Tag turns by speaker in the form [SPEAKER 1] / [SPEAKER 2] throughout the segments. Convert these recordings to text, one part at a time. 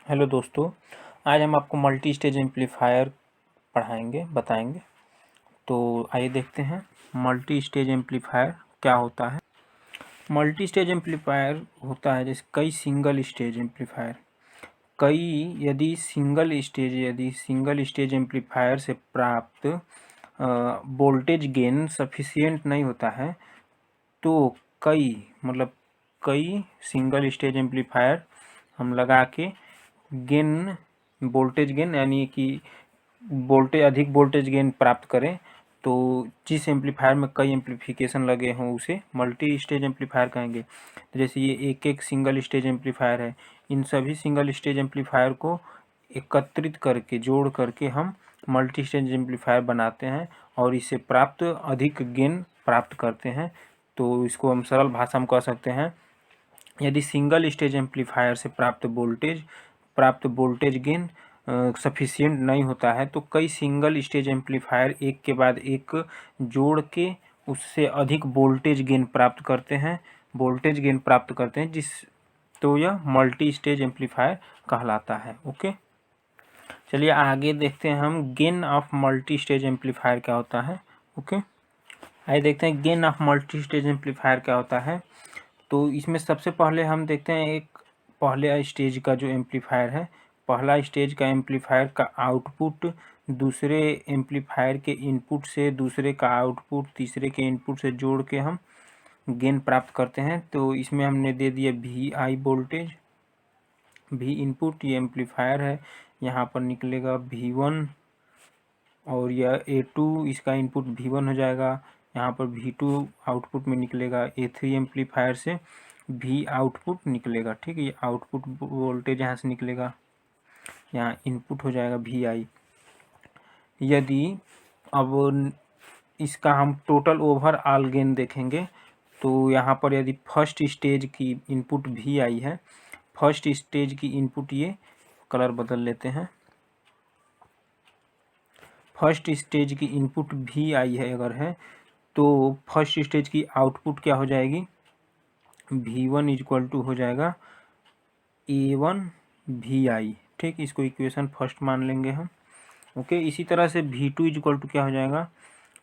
[SPEAKER 1] Hello दोस्तों, आज हम आपको मल्टी स्टेज एम्पलीफायर बताएंगे। तो आइए देखते हैं मल्टी स्टेज एम्पलीफायर क्या होता है। मल्टी स्टेज एम्पलीफायर होता है जैसे कई सिंगल स्टेज एम्पलीफायर। यदि सिंगल स्टेज एम्पलीफायर से प्राप्त वोल्टेज गेन सफिशिएंट नहीं होता है तो कई सिंगल स्टेज एम्पलीफायर हम लगा के वोल्टेज गेन यानी कि अधिक वोल्टेज गेन प्राप्त करें। तो जिस एम्पलीफायर में कई एम्पलीफिकेशन लगे हों उसे मल्टी स्टेज एम्पलीफायर कहेंगे। तो जैसे ये एक सिंगल स्टेज एम्पलीफायर है, इन सभी सिंगल स्टेज एम्पलीफायर को एकत्रित करके जोड़ करके हम मल्टी स्टेज एम्पलीफायर बनाते हैं और इससे प्राप्त अधिक गेन प्राप्त करते हैं। तो इसको हम सरल भाषा में कह सकते हैं, यदि सिंगल स्टेज एम्पलीफायर से प्राप्त वोल्टेज गेन सफिशिएंट नहीं होता है तो कई सिंगल स्टेज एम्पलीफायर एक के बाद एक जोड़ के उससे अधिक वोल्टेज गेन प्राप्त करते हैं तो यह मल्टी स्टेज एम्पलीफायर कहलाता है। ओके, चलिए आगे देखते हैं हम gain of multi stage amplifier क्या होता है। ओके, आइए देखते हैं gain of multi stage amplifier क्या होता है। तो इसमें सबसे पहले हम देखते हैं एक पहले स्टेज का जो एम्पलीफायर है, पहला स्टेज का एम्पलीफायर का आउटपुट दूसरे एम्पलीफायर के इनपुट से, दूसरे का आउटपुट तीसरे के इनपुट से जोड़ के हम गेन प्राप्त करते हैं। तो इसमें हमने दे दिया VI वोल्टेज, V इनपुट, ये एम्पलीफायर है, यहाँ पर निकलेगा V1 और यह A2 इसका इनपुट V1 हो जाएगा, यहाँ पर V2 आउटपुट में निकलेगा, A3 एम्पलीफायर से V आउटपुट निकलेगा। ठीक है, ये आउटपुट वोल्टेज यहाँ से निकलेगा, यहाँ इनपुट हो जाएगा VI। यदि अब इसका हम टोटल ओवरऑल गेन देखेंगे तो यहाँ पर यदि फर्स्ट स्टेज की इनपुट VI है, फर्स्ट स्टेज की इनपुट, ये कलर बदल लेते हैं, फर्स्ट स्टेज की इनपुट VI है अगर है तो फर्स्ट स्टेज की आउटपुट क्या हो जाएगी, V1 इक्वल टू हो जाएगा A1 VI। ठीक, इसको इक्वेशन फर्स्ट मान लेंगे हम। ओके, इसी तरह से V2 इक्वल टू क्या हो जाएगा,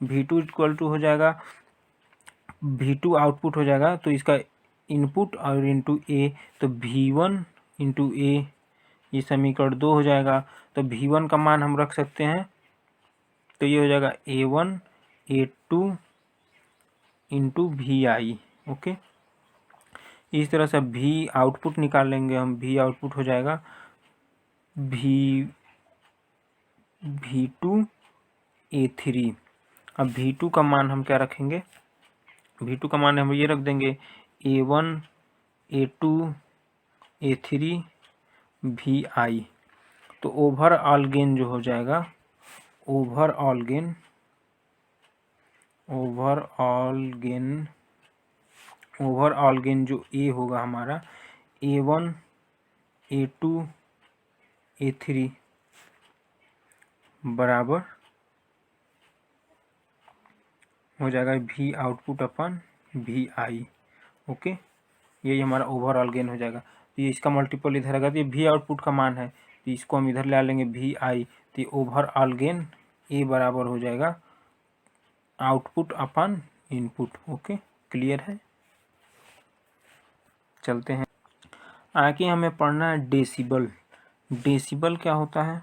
[SPEAKER 1] V2 इक्वल टू हो जाएगा, V2 आउटपुट हो जाएगा तो इसका इनपुट और इंटू A, तो V1 इंटू A, ये समीकरण 2 हो जाएगा। तो V1 का मान हम रख सकते हैं, तो ये हो जाएगा A1 A2 into VI। Okay, इस तरह से V आउटपुट निकाल लेंगे हम, V आउटपुट हो जाएगा V2 A3। अब V2 का मान हम क्या रखेंगे, V2 का मान हम ये रख देंगे A1 A2 A3 VI। तो ओवरऑल गेन जो हो जाएगा, ओवरऑल गेन जो A होगा हमारा A1 A2 A3 बराबर हो जाएगा V आउटपुट अपन VI। ओके, यही हमारा ओवरऑल गेन हो जाएगा। तो ये इसका मल्टीपल इधर आएगा तो ये V आउटपुट का मान है, तो इसको हम इधर ले लेंगे VI। तो ये ओवरऑल गेन A बराबर हो जाएगा आउटपुट अपन इनपुट। ओके, क्लियर है। चलते हैं आगे, हमें पढ़ना है डेसिबल। डेसिबल क्या होता है,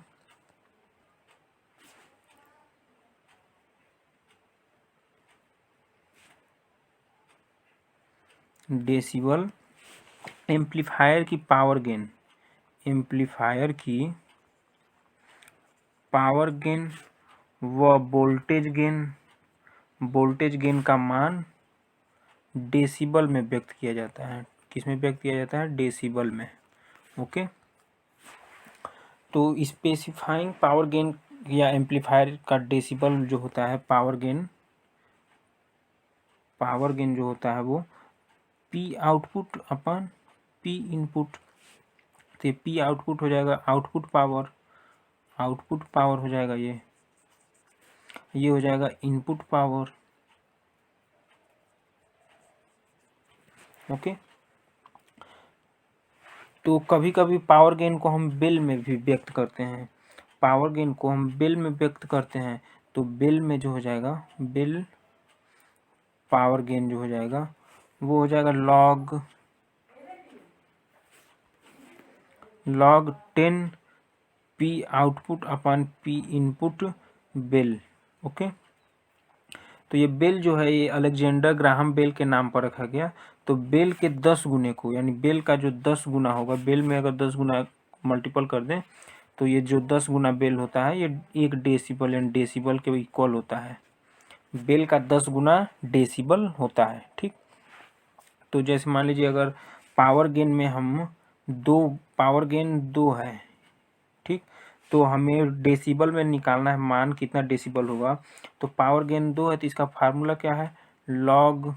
[SPEAKER 1] डेसिबल एम्पलीफायर की पावर गेन, एम्पलीफायर की पावर गेन व वोल्टेज गेन का मान डेसिबल में व्यक्त किया जाता है। किस में व्यक्त किया जाता है, डेसिबल में। ओके, तो स्पेसिफाइंग पावर गेन या एम्पलीफायर का डेसिबल जो होता है, पावर गेन जो होता है वो P आउटपुट अपन P इनपुट। तो P आउटपुट हो जाएगा आउटपुट पावर हो जाएगा, ये हो जाएगा इनपुट पावर। ओके, तो कभी कभी पावर गेन को हम बिल में भी व्यक्त करते हैं, पावर गेन को हम बिल में व्यक्त करते हैं। तो बिल में जो हो जाएगा, बिल पावर गेन जो हो जाएगा वो हो जाएगा log 10 P output upon P input bill. Okay, तो ये बेल जो है ये अलेक्जेंडर ग्राहम बेल के नाम पर रखा गया। तो बेल के 10 गुने को, यानी बेल का जो 10 गुना होगा, बेल में अगर 10 गुना मल्टीपल कर दें तो ये जो 10 गुना बेल होता है ये 1 डेसिबल यानी डेसिबल के इक्वल होता है। बेल का 10 गुना डेसिबल होता है। ठीक, तो जैसे मान लीजिए अगर पावर गेन में हम पावर गेन 2 है, ठीक, तो हमें डेसिबल में निकालना है मान कितना डेसिबल होगा। तो पावर गेन 2 है तो इसका फार्मूला क्या है, log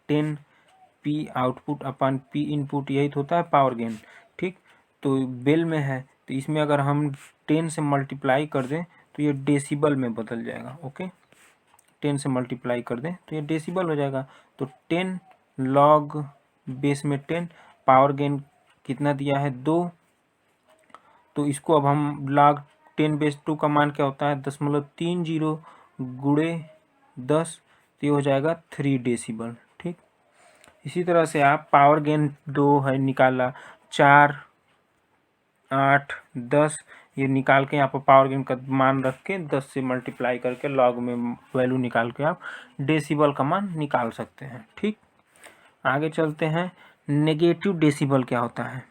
[SPEAKER 1] 10 P output upon P input, यही तो होता है पावर गेन। ठीक, तो बेल में है तो इसमें अगर हम 10 से मल्टीप्लाई कर दें तो ये डेसिबल में बदल जाएगा। ओके, 10 से मल्टीप्लाई कर दें तो ये डेसिबल हो जाएगा। तो 10 log बेस में 10, पावर गेन कितना दिया है 2, तो इसको अब हम log 10 बेस 2 का मान क्या होता है 0.30 गुणे 10, तो ये हो जाएगा 3 डेसिबल। ठीक, इसी तरह से आप पावर गेन 2 है निकाला, 4, 8, 10 ये निकाल के यहाँ पर पावर गेन का मान रख के 10 से मल्टीप्लाई करके लॉग में वैल्यू निकाल के आप डेसिबल का मान निकाल सकते हैं। ठीक, आगे चलते हैं। नेगेटिव डेसिबल क्या होता है,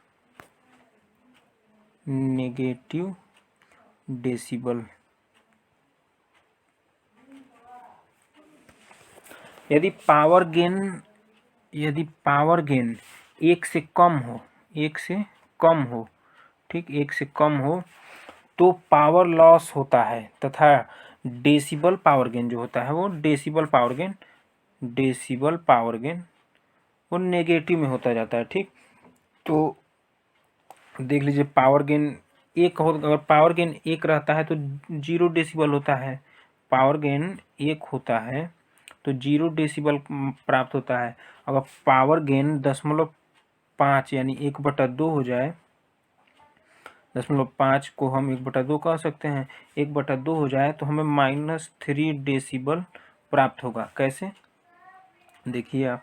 [SPEAKER 1] नेगेटिव डेसिबल, यदि पावर गेन 1 से कम हो, 1 से कम हो, ठीक, 1 से कम हो तो पावर लॉस होता है, तथा डेसिबल पावर गेन जो होता है वो डेसिबल पावर गेन वो नेगेटिव में होता जाता है। ठीक, तो देख लीजिए पावर गेन 1 हो, अगर पावर गेन 1 रहता है तो 0 डेसिबल होता है, पावर गेन 1 होता है तो 0 डेसिबल प्राप्त होता है। अगर पावर गेन 0.5 यानी 1/2 हो जाए, 0.5 को हम 1/2 कह सकते हैं, 1/2 हो जाए तो हमें -3 डेसिबल प्राप्त होगा। कैसे, देखिए आप,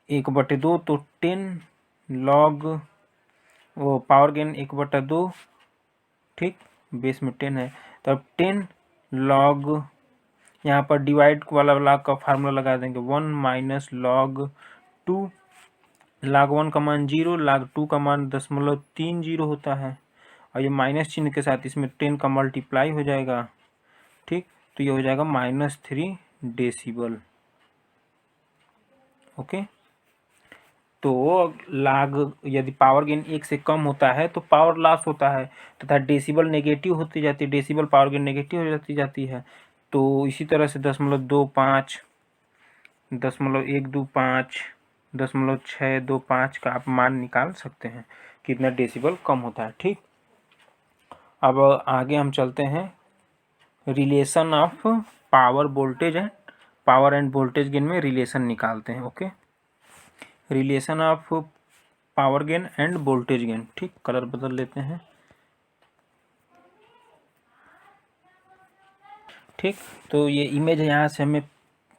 [SPEAKER 1] 1/2 तो 10 log वो पावर गेन 1/2, ठीक, बेस में 10 है, तब 10 log, यहाँ पर डिवाइड वाला log का फार्मूला लगा देंगे, 1 - log 2, log 1 का मान 0, log 2 का मान 0.30 होता है, और ये माइनस चिन्ह के साथ इसमें 10 का मल्टीप्लाई हो जाएगा। ठीक, तो ये हो जाएगा -3 डेसिबल। ओके, तो log यदि पावर गेन 1 से कम होता है तो पावर लॉस होता है, तथा डेसिबल नेगेटिव होती जाती है, डेसिबल पावर गेन नेगेटिव हो जाती है। तो इसी तरह से 0.25, 0.125, 0.625 का आप मान निकाल सकते हैं कितना डेसिबल कम होता है। ठीक, अब आगे हम चलते हैं, relation of power end voltage gain में रिलेशन निकालते हैं। Okay, relation of power gain end voltage gain. ठीक, कलर बदल लेते हैं। ठीक, तो ये इमेज है, यहाँ से हमें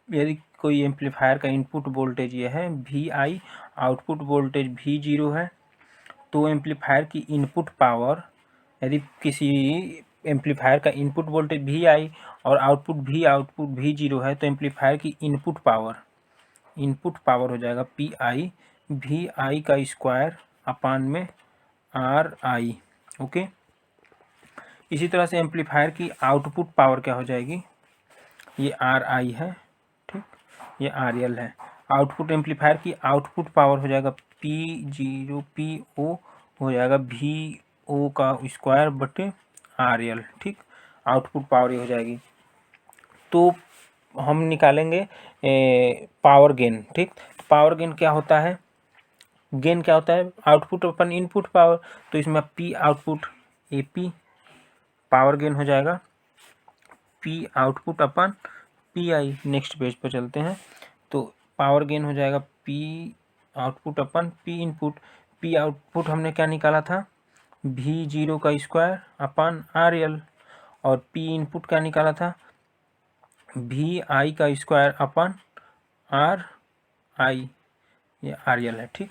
[SPEAKER 1] यदि कोई एम्पलीफायर का इनपुट वोल्टेज ये है Vi, आउटपुट वोल्टेज V0 है, तो एम्पलीफायर की इनपुट पावर, यदि किसी एम्पलीफायर का इनपुट वोल्टेज Vi और आउटपुट V0 है तो एम्पलीफायर की इनपुट पावर हो जाएगा Pi Vi का स्क्वायर अपान में Ri। ओके, इसी तरह से एम्पलीफायर की आउटपुट पावर क्या हो जाएगी, ये Ri है, ठीक, ये RL है। आउटपुट एम्पलीफायर की आउटपुट पावर हो जाएगा P0 हो जाएगा VO का स्क्वायर बटे RL। ठीक, आउटपुट पावर ये हो जाएगी। तो हम निकालेंगे पावर गेन। ठीक, पावर गेन क्या होता है, गेन क्या होता है, आउटपुट अपन इनपुट पावर, तो इसमें P output AP power gain हो जाएगा, P आउटपुट अपन PI। नेक्स्ट पेज पर चलते हैं, तो पावर गेन हो जाएगा आउटपुट अपन पी इनपुट। पी आउटपुट हमने क्या निकाला था, V0 का स्क्वायर अपन RL, और पी इनपुट क्या निकाला था, VI का स्क्वायर अपन RI, ये RL है। ठीक,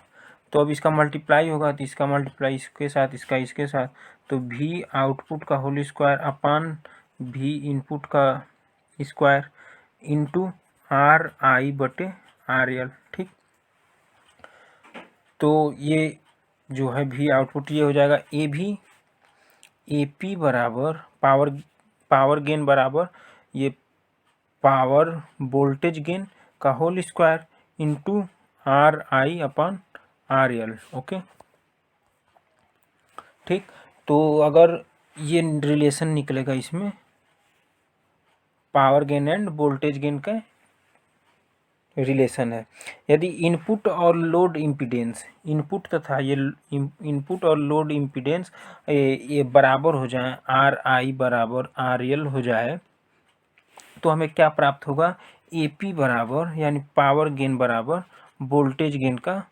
[SPEAKER 1] तो अब इसका मल्टीप्लाई होगा तो इसका मल्टीप्लाई इसके साथ, इसका इसके साथ, तो V आउटपुट का होल स्क्वायर अपन V इनपुट का स्क्वायर इंटू RI बटे RL। ठीक, तो ये जो है V आउटपुट ये हो जाएगा AP बराबर पावर गेन बराबर ये पावर वोल्टेज गेन का होल स्क्वायर इंटू RI अपन RL। ओके, ठीक, तो अगर ये रिलेशन निकलेगा इसमें power gain end voltage gain का रिलेशन है। यदि इनपुट और लोड इम्पीडेंस, इनपुट तथा ये इनपुट और लोड इम्पीडेंस ये बराबर हो जाए, RI बराबर RL हो जाए, तो हमें क्या प्राप्त होगा, AP बराबर यानी पावर गेन बराबर वोल्टेज गेन का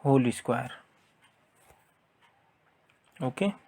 [SPEAKER 1] होल स्क्वायर। ओके।